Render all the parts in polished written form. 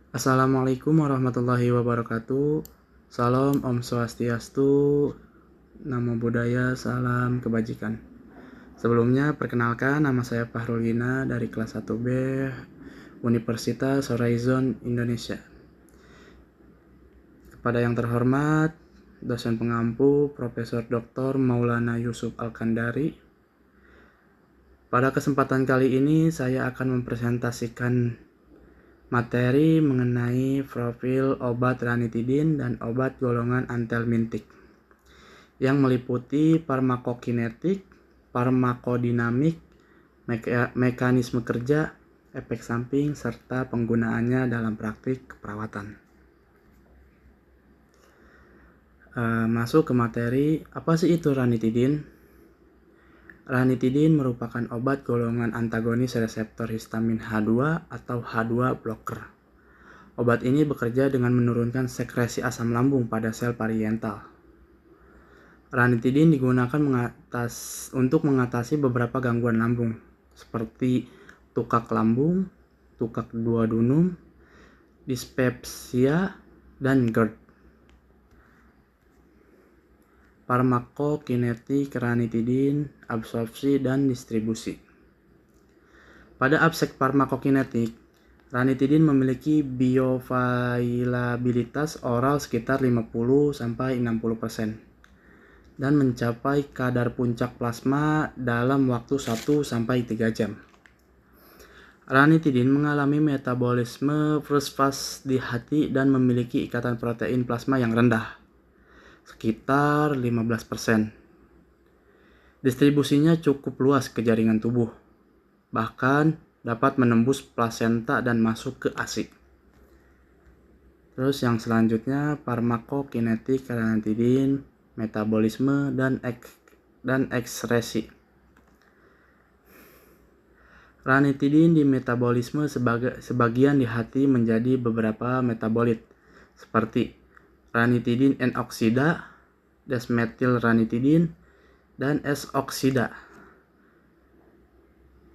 Assalamualaikum warahmatullahi wabarakatuh. Salam Om Swastiastu, Namo Buddhaya, salam kebajikan. Sebelumnya perkenalkan, nama saya Fahrul Gina dari kelas 1B Universitas Horizon Indonesia. Kepada yang terhormat dosen pengampu Profesor Dr. Maulana Yusuf Al-Kandari. Pada kesempatan kali ini saya akan mempresentasikan materi mengenai profil obat ranitidin dan obat golongan antelmintik yang meliputi farmakokinetik, farmakodinamik, mekanisme kerja, efek samping, serta penggunaannya dalam praktik keperawatan. Masuk ke materi, apa sih itu ranitidin? Ranitidin merupakan obat golongan antagonis reseptor histamin H2 atau H2 blocker. Obat ini bekerja dengan menurunkan sekresi asam lambung pada sel pariental. Ranitidin digunakan untuk mengatasi beberapa gangguan lambung, seperti tukak lambung, tukak duodenum, dispepsia, dan GERD. Farmakokinetik ranitidin, absorpsi, dan distribusi. Pada aspek farmakokinetik, ranitidin memiliki bioavailabilitas oral sekitar 50-60% dan mencapai kadar puncak plasma dalam waktu 1-3 jam. Ranitidin mengalami metabolisme first fast di hati dan memiliki ikatan protein plasma yang rendah, sekitar 15%. Distribusinya cukup luas ke jaringan tubuh, bahkan dapat menembus plasenta dan masuk ke ASI. Terus yang selanjutnya, farmakokinetik ranitidin, metabolisme, dan ekskresi. Ranitidin di metabolisme sebagian di hati menjadi beberapa metabolit, seperti ranitidin N-oksida, desmetilranitidin, dan S-oksida.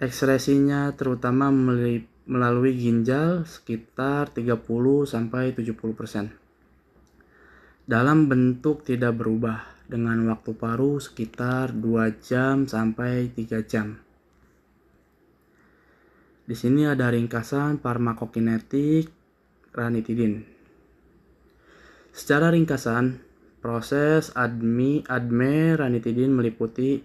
Ekskresinya terutama melalui ginjal sekitar 30-70%. Dalam bentuk tidak berubah, dengan waktu paru sekitar 2 jam sampai 3 jam. Di sini ada ringkasan farmakokinetik ranitidin. Secara ringkasan, proses ADME ranitidin meliputi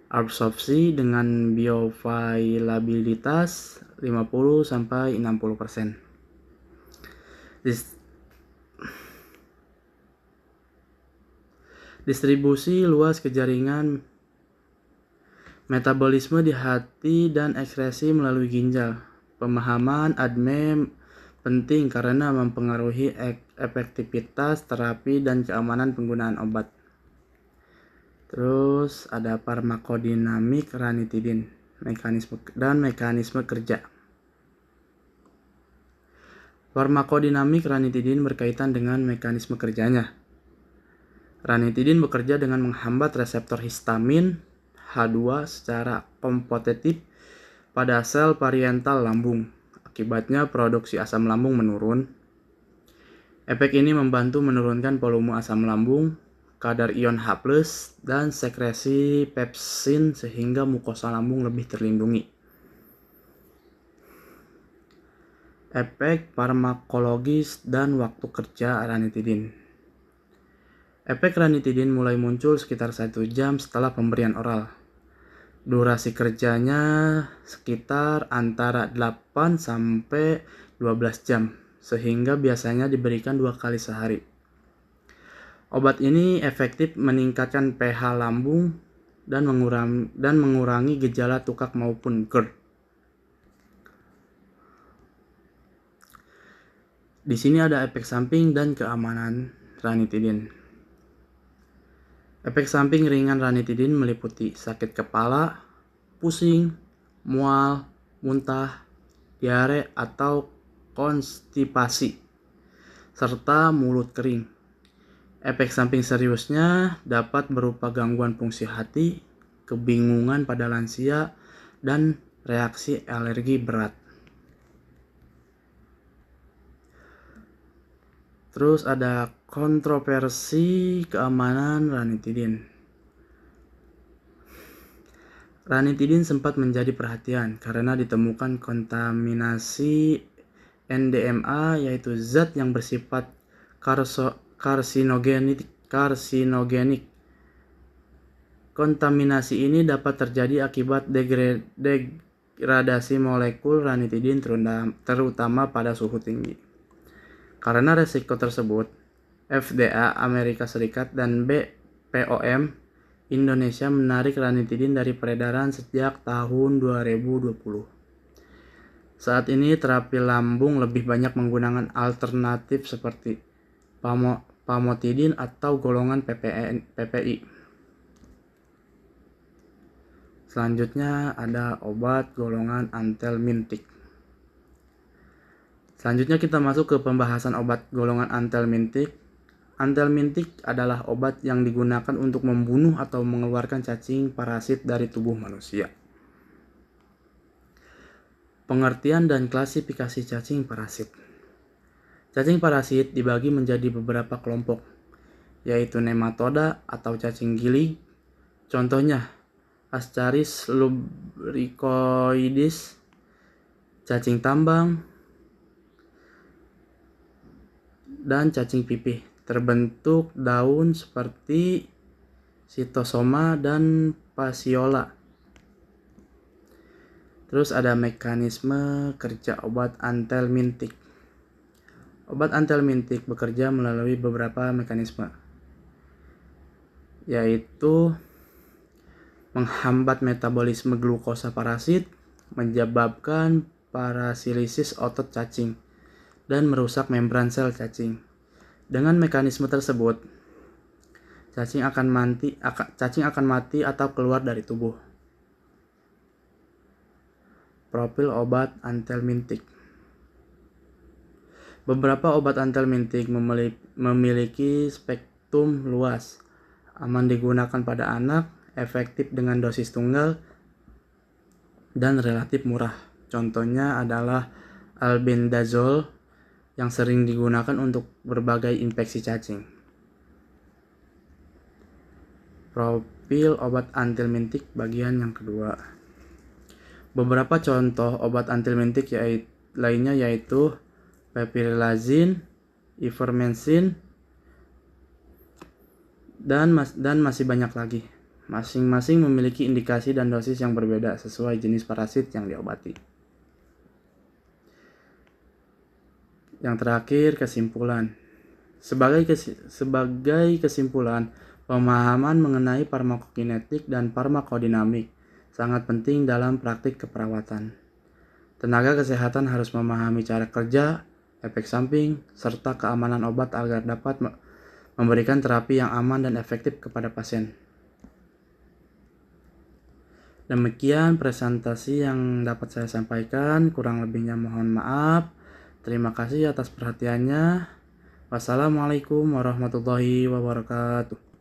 absorpsi dengan bioavailabilitas 50-60%. Distribusi luas ke jaringan metabolisme di hati dan ekskresi melalui ginjal. Pemahaman ADME penting karena mempengaruhi efektivitas terapi dan keamanan penggunaan obat. Terus ada farmakodinamik ranitidin, mekanisme kerja. Farmakodinamik ranitidin berkaitan dengan mekanisme kerjanya. Ranitidin bekerja dengan menghambat reseptor histamin H2 secara kompetitif pada sel pariental lambung. Akibatnya produksi asam lambung menurun. Efek ini membantu menurunkan volume asam lambung, kadar ion H+, dan sekresi pepsin sehingga mukosa lambung lebih terlindungi. Efek farmakologis dan waktu kerja ranitidin. Efek ranitidin mulai muncul sekitar 1 jam setelah pemberian oral. Durasi kerjanya sekitar antara 8-12 jam, sehingga biasanya diberikan 2 kali sehari. Obat ini efektif meningkatkan pH lambung dan mengurangi gejala tukak maupun GERD. Di sini ada efek samping dan keamanan ranitidin. Efek samping ringan ranitidin meliputi sakit kepala, pusing, mual, muntah, diare atau konstipasi, serta mulut kering. Efek samping seriusnya dapat berupa gangguan fungsi hati, kebingungan pada lansia, dan reaksi alergi berat. Terus ada kontroversi keamanan ranitidin. Ranitidin sempat menjadi perhatian karena ditemukan kontaminasi NDMA, yaitu zat yang bersifat karsinogenik. Kontaminasi ini dapat terjadi akibat degradasi molekul ranitidin terutama pada suhu tinggi. Karena resiko tersebut, FDA Amerika Serikat dan BPOM Indonesia menarik ranitidin dari peredaran sejak tahun 2020. Saat ini terapi lambung lebih banyak menggunakan alternatif seperti pamotidin atau golongan PPI. Selanjutnya ada obat golongan antelmintik. Selanjutnya kita masuk ke pembahasan obat golongan antelmintik. Antelmintik adalah obat yang digunakan untuk membunuh atau mengeluarkan cacing parasit dari tubuh manusia. Pengertian dan klasifikasi cacing parasit. Cacing parasit dibagi menjadi beberapa kelompok, yaitu nematoda atau cacing giling. Contohnya, Ascaris lubricoides, cacing tambang, dan cacing pipih. Terbentuk daun seperti sitosoma dan fasciola. Terus ada mekanisme kerja obat antelmintik. Obat antelmintik bekerja melalui beberapa mekanisme, yaitu menghambat metabolisme glukosa parasit, menyebabkan parasilisis otot cacing, dan merusak membran sel cacing. Dengan mekanisme tersebut, cacing akan mati atau keluar dari tubuh. Profil obat antelmintik. Beberapa obat antelmintik memiliki spektrum luas, aman digunakan pada anak, efektif dengan dosis tunggal, dan relatif murah. Contohnya adalah albendazole yang sering digunakan untuk berbagai infeksi cacing. Profil obat antelmintik bagian yang kedua. Beberapa contoh obat antelmintik lainnya yaitu piperazine, ivermectin, dan masih banyak lagi. Masing-masing memiliki indikasi dan dosis yang berbeda sesuai jenis parasit yang diobati. Yang terakhir, kesimpulan. Sebagai kesimpulan, pemahaman mengenai farmakokinetik dan farmakodinamik sangat penting dalam praktik keperawatan. Tenaga kesehatan harus memahami cara kerja, efek samping, serta keamanan obat agar dapat memberikan terapi yang aman dan efektif kepada pasien. Demikian presentasi yang dapat saya sampaikan, kurang lebihnya mohon maaf. Terima kasih atas perhatiannya. Wassalamualaikum warahmatullahi wabarakatuh.